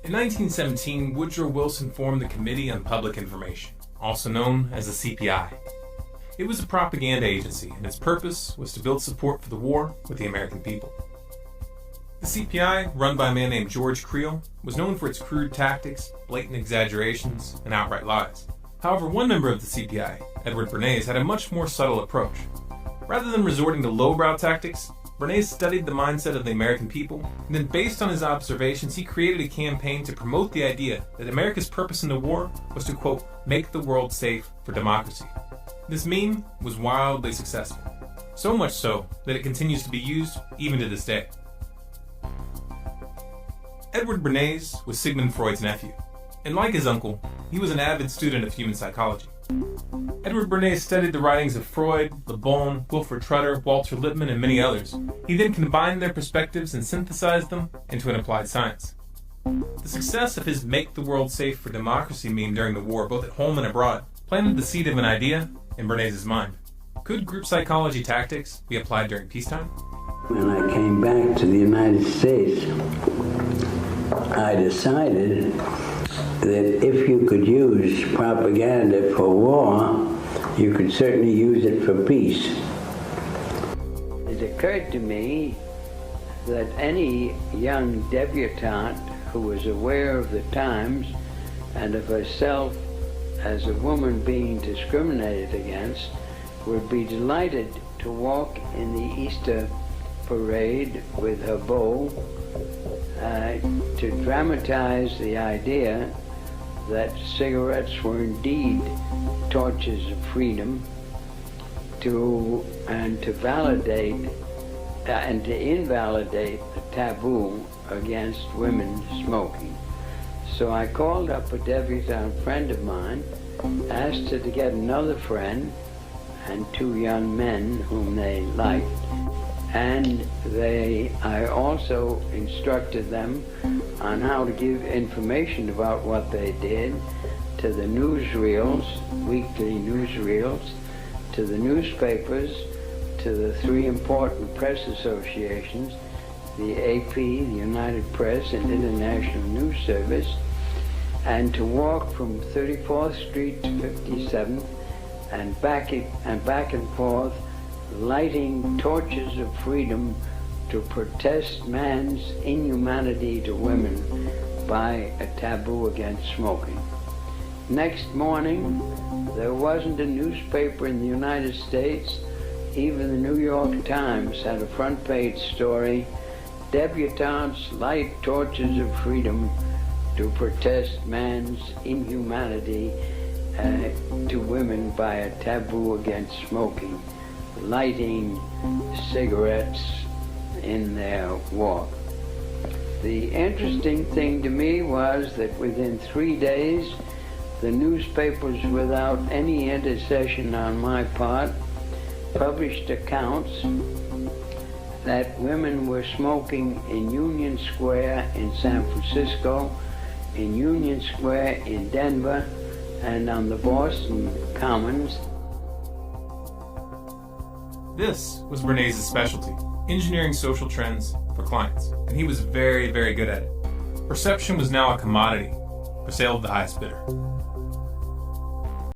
In 1917, Woodrow Wilson formed the Committee on Public Information, also known as the CPI. It was a propaganda agency, and its purpose was to build support for the war with the American people. The CPI, run by a man named George Creel, was known for its crude tactics, blatant exaggerations, and outright lies. However, one member of the CPI, Edward Bernays, had a much more subtle approach. Rather than resorting to lowbrow tactics, Bernays studied the mindset of the American people, and then based on his observations, he created a campaign to promote the idea that America's purpose in the war was to, quote, make the world safe for democracy. This meme was wildly successful, so much so that it continues to be used even to this day. Edward Bernays was Sigmund Freud's nephew, and like his uncle, he was an avid student of human psychology. Edward Bernays studied the writings of Freud, Le Bon, Wilfred Trutter, Walter Lippmann, and many others. He then combined their perspectives and synthesized them into an applied science. The success of his Make the World Safe for Democracy meme during the war, both at home and abroad, planted the seed of an idea in Bernays' mind. Could group psychology tactics be applied during peacetime? When I came back to the United States, I decided that if you could use propaganda for war, you could certainly use it for peace. It occurred to me that any young debutante who was aware of the times and of herself as a woman being discriminated against would be delighted to walk in the Easter parade with her beau, to dramatize the idea that cigarettes were indeed torches of freedom, to validate and to invalidate the taboo against women smoking. So I called up a debutante friend of mine, asked her to get another friend and two young men whom they liked, and I also instructed them on how to give information about what they did to the newsreels, weekly newsreels, to the newspapers, to the three important press associations, the AP, the United Press, and International News Service, and to walk from 34th Street to 57th and back and forth, lighting torches of freedom to protest man's inhumanity to women by a taboo against smoking. Next morning, there wasn't a newspaper in the United States, even the New York Times had a front page story, "Debutantes light torches of freedom to protest man's inhumanity to women by a taboo against smoking, lighting cigarettes in their walk." The interesting thing to me was that within 3 days, the newspapers, without any intercession on my part, published accounts that women were smoking in Union Square in San Francisco, in Union Square in Denver, and on the Boston Commons. This was Bernays' specialty, engineering social trends for clients, and he was very, very good at it. Perception was now a commodity for sale of the highest bidder.